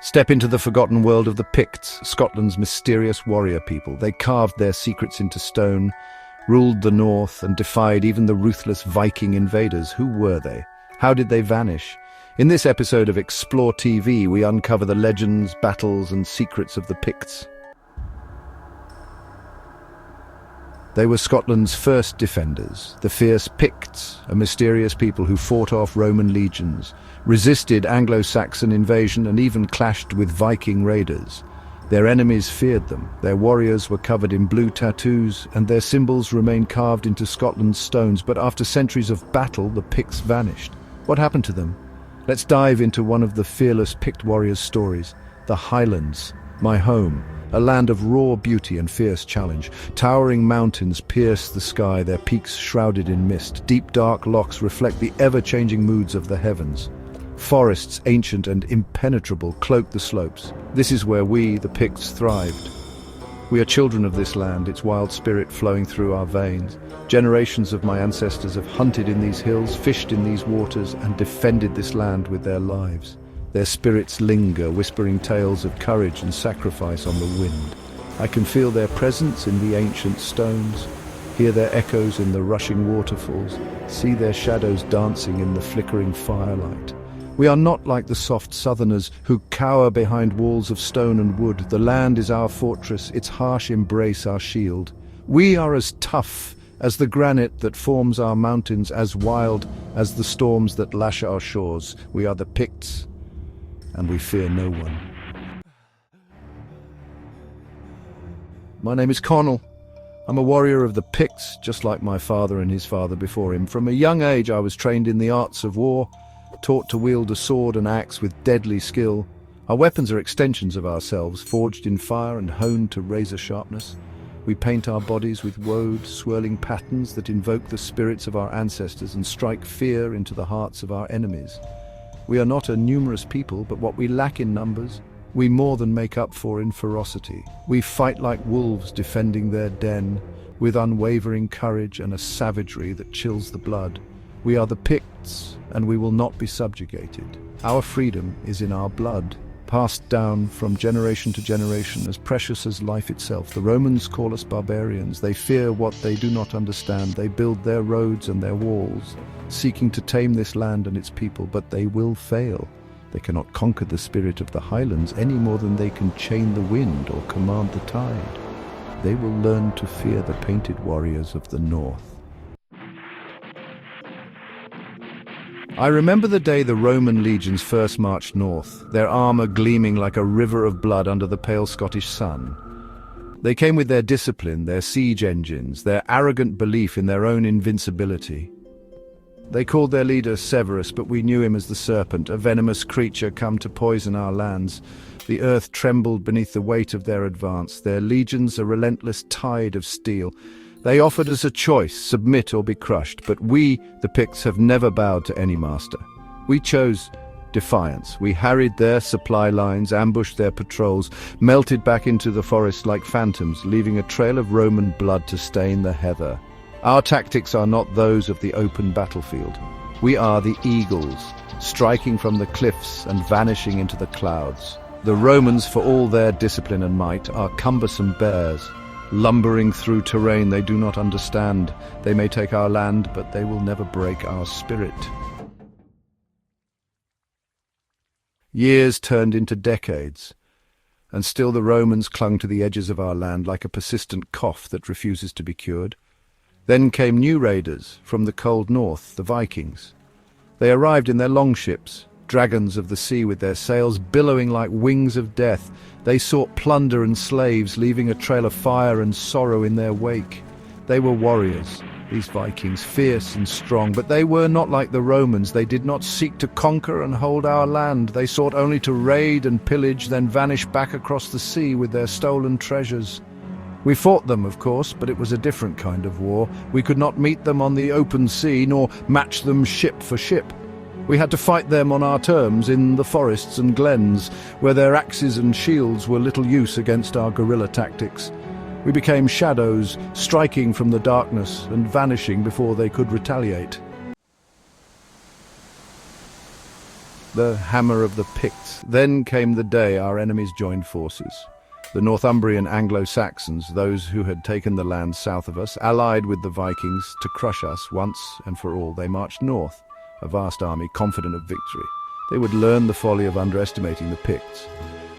Step into the forgotten world of the Picts, Scotland's mysterious warrior people. They carved their secrets into stone, ruled the north, and defied even the ruthless Viking invaders. Who were they? How did they vanish? In this episode of Explore TV, we uncover the legends, battles, and secrets of the Picts. They were Scotland's first defenders, the fierce Picts, a mysterious people who fought off Roman legions, resisted Anglo-Saxon invasion, and even clashed with Viking raiders. Their enemies feared them, their warriors were covered in blue tattoos, and their symbols remained carved into Scotland's stones. But after centuries of battle, the Picts vanished. What happened to them? Let's dive into one of the fearless Pict warriors' stories, the Highlands, my home. A land of raw beauty and fierce challenge. Towering mountains pierce the sky, their peaks shrouded in mist. Deep dark lochs reflect the ever-changing moods of the heavens. Forests, ancient and impenetrable, cloak the slopes. This is where we, the Picts, thrived. We are children of this land, its wild spirit flowing through our veins. Generations of my ancestors have hunted in these hills, fished in these waters, and defended this land with their lives. Their spirits linger, whispering tales of courage and sacrifice on the wind. I can feel their presence in the ancient stones, hear their echoes in the rushing waterfalls, see their shadows dancing in the flickering firelight. We are not like the soft southerners who cower behind walls of stone and wood. The land is our fortress, its harsh embrace our shield. We are as tough as the granite that forms our mountains, as wild as the storms that lash our shores. We are the Picts, and we fear no one. My name is Connell. I'm a warrior of the Picts, just like my father and his father before him. From a young age I was trained in the arts of war, taught to wield a sword and axe with deadly skill. Our weapons are extensions of ourselves, forged in fire and honed to razor sharpness. We paint our bodies with woad, swirling patterns that invoke the spirits of our ancestors and strike fear into the hearts of our enemies. We are not a numerous people, but what we lack in numbers, we more than make up for in ferocity. We fight like wolves defending their den, with unwavering courage and a savagery that chills the blood. We are the Picts, and we will not be subjugated. Our freedom is in our blood, passed down from generation to generation, as precious as life itself. The Romans call us barbarians. They fear what they do not understand. They build their roads and their walls, seeking to tame this land and its people, but they will fail. They cannot conquer the spirit of the Highlands any more than they can chain the wind or command the tide. They will learn to fear the painted warriors of the north. I remember the day the Roman legions first marched north, their armor gleaming like a river of blood under the pale Scottish sun. They came with their discipline, their siege engines, their arrogant belief in their own invincibility. They called their leader Severus, but we knew him as the Serpent, a venomous creature come to poison our lands. The earth trembled beneath the weight of their advance, their legions a relentless tide of steel. They offered us a choice, submit or be crushed, but we, the Picts, have never bowed to any master. We chose defiance. We harried their supply lines, ambushed their patrols, melted back into the forest like phantoms, leaving a trail of Roman blood to stain the heather. Our tactics are not those of the open battlefield. We are the eagles, striking from the cliffs and vanishing into the clouds. The Romans, for all their discipline and might, are cumbersome bears, lumbering through terrain they do not understand. They may take our land, but they will never break our spirit. Years turned into decades, and still the Romans clung to the edges of our land like a persistent cough that refuses to be cured. Then came new raiders from the cold north, the Vikings. They arrived in their longships, dragons of the sea with their sails billowing like wings of death. They sought plunder and slaves, leaving a trail of fire and sorrow in their wake. They were warriors, these Vikings, fierce and strong, but they were not like the Romans. They did not seek to conquer and hold our land. They sought only to raid and pillage, then vanish back across the sea with their stolen treasures. We fought them, of course, but it was a different kind of war. We could not meet them on the open sea, nor match them ship for ship. We had to fight them on our terms in the forests and glens, where their axes and shields were little use against our guerrilla tactics. We became shadows, striking from the darkness and vanishing before they could retaliate. the hammer of the Picts. Then came the day our enemies joined forces. The Northumbrian Anglo-Saxons, those who had taken the land south of us, allied with the Vikings to crush us once and for all. They marched north, a vast army confident of victory. They would learn the folly of underestimating the Picts.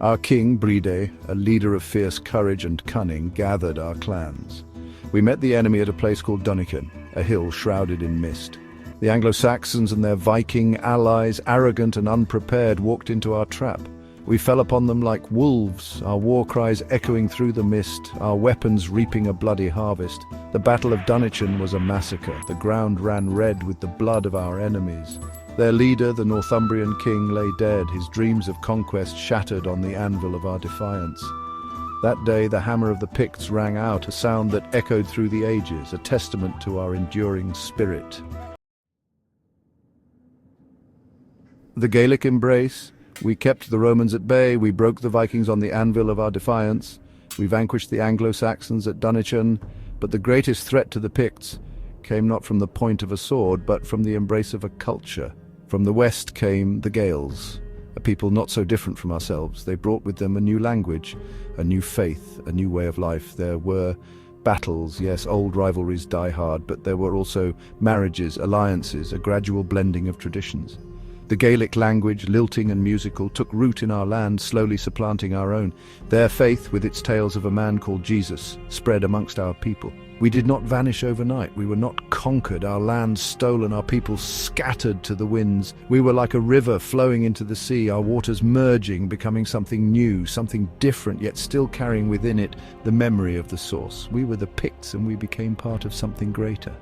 Our king, Bride, a leader of fierce courage and cunning, gathered our clans. We met the enemy at a place called Dunnican, a hill shrouded in mist. The Anglo-Saxons and their Viking allies, arrogant and unprepared, walked into our trap. We fell upon them like wolves, our war cries echoing through the mist, our weapons reaping a bloody harvest. The Battle of Dunnican was a massacre. The ground ran red with the blood of our enemies. Their leader, the Northumbrian king, lay dead, his dreams of conquest shattered on the anvil of our defiance. That day the hammer of the Picts rang out, a sound that echoed through the ages, a testament to our enduring spirit. The Gaelic Embrace. We kept the Romans at bay, we broke the Vikings on the anvil of our defiance, we vanquished the Anglo-Saxons at Dunnican, but the greatest threat to the Picts came not from the point of a sword, but from the embrace of a culture. From the west came the Gaels, a people not so different from ourselves. They brought with them a new language, a new faith, a new way of life. There were battles, yes, old rivalries die hard, but there were also marriages, alliances, a gradual blending of traditions. The Gaelic language, lilting and musical, took root in our land, slowly supplanting our own. Their faith, with its tales of a man called Jesus, spread amongst our people. We did not vanish overnight. We were not conquered, our land stolen, our people scattered to the winds. We were like a river flowing into the sea, our waters merging, becoming something new, something different, yet still carrying within it the memory of the source. We were the Picts, and we became part of something greater.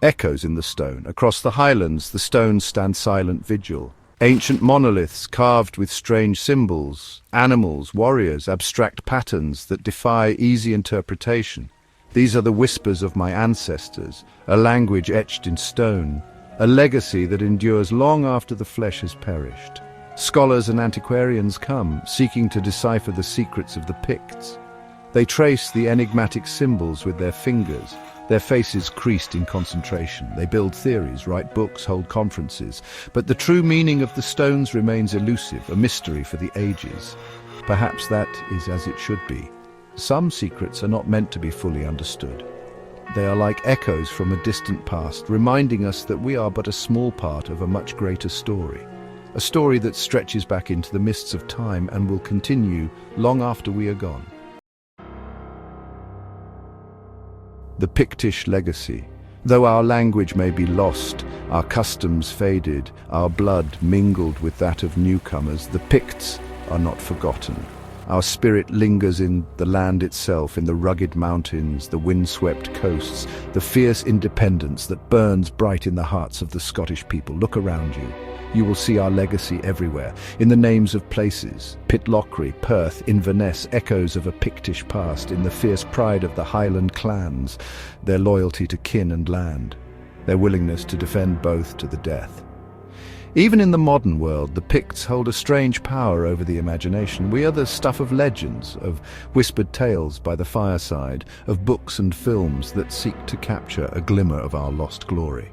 Echoes in the stone. Across the highlands, the stones stand silent vigil. Ancient monoliths carved with strange symbols, animals, warriors, abstract patterns that defy easy interpretation. These are the whispers of my ancestors, a language etched in stone, a legacy that endures long after the flesh has perished. Scholars and antiquarians come, seeking to decipher the secrets of the Picts. They trace the enigmatic symbols with their fingers, their faces creased in concentration. They build theories, write books, hold conferences. But the true meaning of the stones remains elusive, a mystery for the ages. Perhaps that is as it should be. Some secrets are not meant to be fully understood. They are like echoes from a distant past, reminding us that we are but a small part of a much greater story. A story that stretches back into the mists of time and will continue long after we are gone. The Pictish Legacy. Though our language may be lost, our customs faded, our blood mingled with that of newcomers, the Picts are not forgotten. Our spirit lingers in the land itself, in the rugged mountains, the windswept coasts, the fierce independence that burns bright in the hearts of the Scottish people. Look around you. You will see our legacy everywhere, in the names of places, Pitlochry, Perth, Inverness, echoes of a Pictish past, in the fierce pride of the Highland clans, their loyalty to kin and land, their willingness to defend both to the death. Even in the modern world, the Picts hold a strange power over the imagination. We are the stuff of legends, of whispered tales by the fireside, of books and films that seek to capture a glimmer of our lost glory.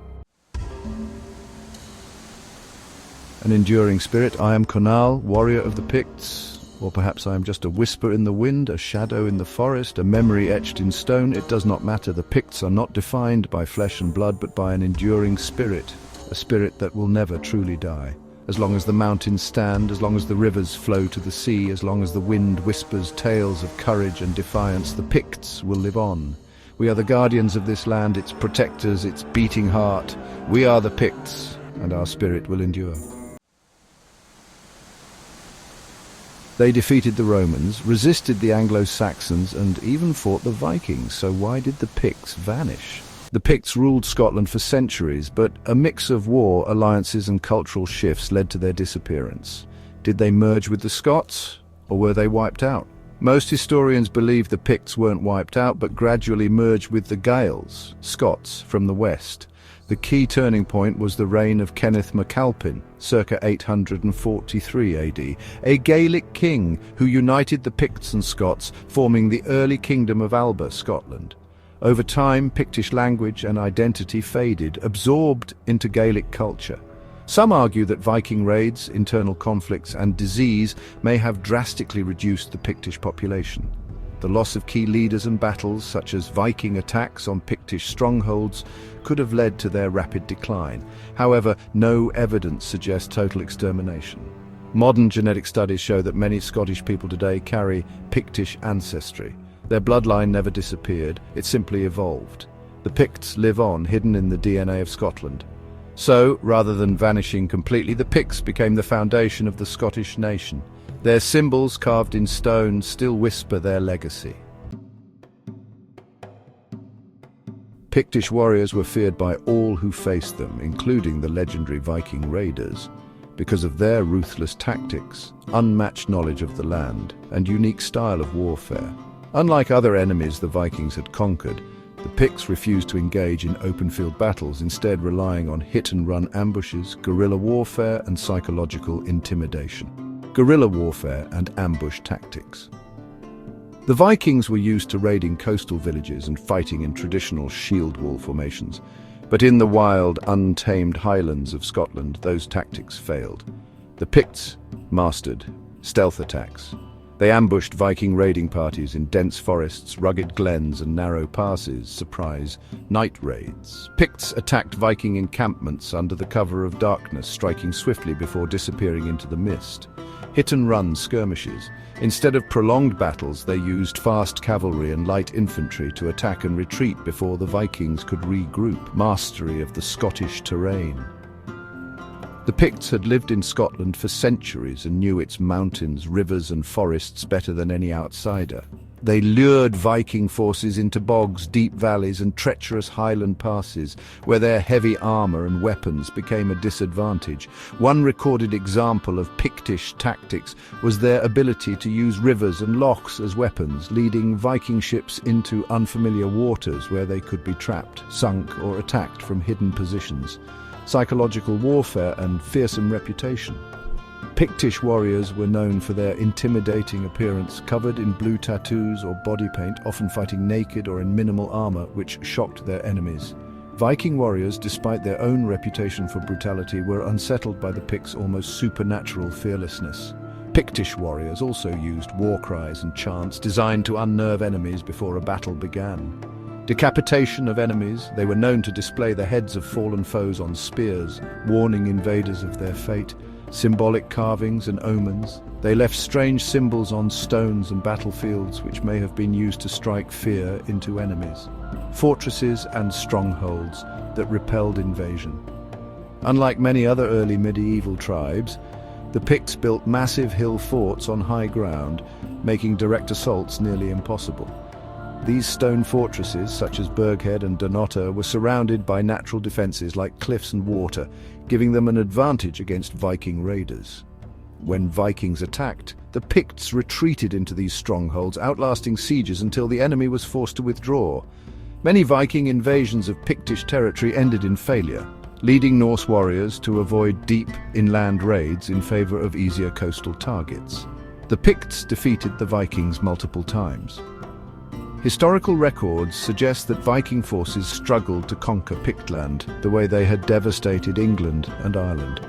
An enduring spirit. I am Conall, warrior of the Picts, or perhaps I am just a whisper in the wind, a shadow in the forest, a memory etched in stone. It does not matter. The Picts are not defined by flesh and blood, but by an enduring spirit, a spirit that will never truly die. As long as the mountains stand, as long as the rivers flow to the sea, as long as the wind whispers tales of courage and defiance, the Picts will live on. We are the guardians of this land, its protectors, its beating heart. We are the Picts, and our spirit will endure. They defeated the Romans, resisted the Anglo-Saxons, and even fought the Vikings. So why did the Picts vanish? The Picts ruled Scotland for centuries, but a mix of war, alliances, and cultural shifts led to their disappearance. Did they merge with the Scots, or were they wiped out? Most historians believe the Picts weren't wiped out, but gradually merged with the Gaels, Scots, from the west. The key turning point was the reign of Kenneth MacAlpin, circa 843 AD, a Gaelic king who united the Picts and Scots, forming the early kingdom of Alba, Scotland. Over time, Pictish language and identity faded, absorbed into Gaelic culture. Some argue that Viking raids, internal conflicts, and disease may have drastically reduced the Pictish population. The loss of key leaders and battles, such as Viking attacks on Pictish strongholds, could have led to their rapid decline. However, no evidence suggests total extermination. Modern genetic studies show that many Scottish people today carry Pictish ancestry. Their bloodline never disappeared, it simply evolved. The Picts live on, hidden in the DNA of Scotland. So, rather than vanishing completely, the Picts became the foundation of the Scottish nation. Their symbols, carved in stone, still whisper their legacy. Pictish warriors were feared by all who faced them, including the legendary Viking raiders, because of their ruthless tactics, unmatched knowledge of the land, and unique style of warfare. Unlike other enemies the Vikings had conquered, the Picts refused to engage in open-field battles, instead relying on hit-and-run ambushes, guerrilla warfare, and psychological intimidation. Guerrilla warfare and ambush tactics. The Vikings were used to raiding coastal villages and fighting in traditional shield wall formations, but in the wild, untamed highlands of Scotland, those tactics failed. The Picts mastered stealth attacks. They ambushed Viking raiding parties in dense forests, rugged glens, and narrow passes, surprise night raids. Picts attacked Viking encampments under the cover of darkness, striking swiftly before disappearing into the mist. Hit-and-run skirmishes. Instead of prolonged battles, they used fast cavalry and light infantry to attack and retreat before the Vikings could regroup. Mastery of the Scottish terrain. The Picts had lived in Scotland for centuries and knew its mountains, rivers, and forests better than any outsider. They lured Viking forces into bogs, deep valleys, and treacherous highland passes, where their heavy armor and weapons became a disadvantage. One recorded example of Pictish tactics was their ability to use rivers and lochs as weapons, leading Viking ships into unfamiliar waters where they could be trapped, sunk, or attacked from hidden positions. Psychological warfare and fearsome reputation. Pictish warriors were known for their intimidating appearance, covered in blue tattoos or body paint, often fighting naked or in minimal armor, which shocked their enemies. Viking warriors, despite their own reputation for brutality, were unsettled by the Picts' almost supernatural fearlessness. Pictish warriors also used war cries and chants designed to unnerve enemies before a battle began. Decapitation of enemies. They were known to display the heads of fallen foes on spears, warning invaders of their fate. Symbolic carvings and omens. They left strange symbols on stones and battlefields which may have been used to strike fear into enemies. Fortresses and strongholds that repelled invasion. Unlike many other early medieval tribes, the Picts built massive hill forts on high ground, making direct assaults nearly impossible. These stone fortresses, such as Burghead and Dunnottar, were surrounded by natural defences like cliffs and water, giving them an advantage against Viking raiders. When Vikings attacked, the Picts retreated into these strongholds, outlasting sieges until the enemy was forced to withdraw. Many Viking invasions of Pictish territory ended in failure, leading Norse warriors to avoid deep inland raids in favour of easier coastal targets. The Picts defeated the Vikings multiple times. Historical records suggest that Viking forces struggled to conquer Pictland the way they had devastated England and Ireland.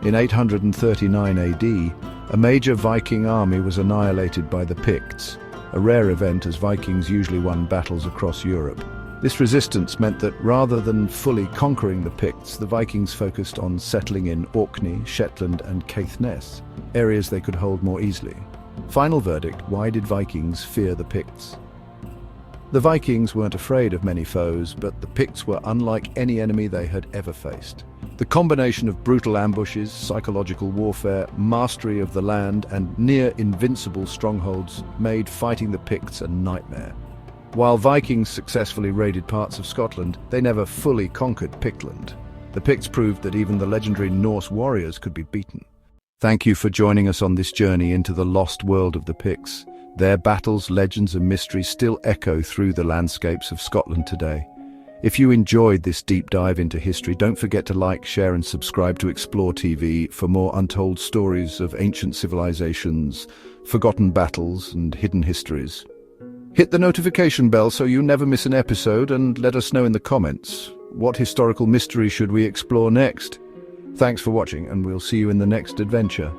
In 839 AD, a major Viking army was annihilated by the Picts, a rare event as Vikings usually won battles across Europe. This resistance meant that rather than fully conquering the Picts, the Vikings focused on settling in Orkney, Shetland, and Caithness, areas they could hold more easily. Final verdict: why did Vikings fear the Picts? The Vikings weren't afraid of many foes, but the Picts were unlike any enemy they had ever faced. The combination of brutal ambushes, psychological warfare, mastery of the land, and near-invincible strongholds made fighting the Picts a nightmare. While Vikings successfully raided parts of Scotland, they never fully conquered Pictland. The Picts proved that even the legendary Norse warriors could be beaten. Thank you for joining us on this journey into the lost world of the Picts. Their battles, legends, and mysteries still echo through the landscapes of Scotland today. If you enjoyed this deep dive into history, don't forget to like, share, and subscribe to Explore TV for more untold stories of ancient civilizations, forgotten battles, and hidden histories. Hit the notification bell so you never miss an episode, and let us know in the comments, what historical mystery should we explore next? Thanks for watching, and we'll see you in the next adventure.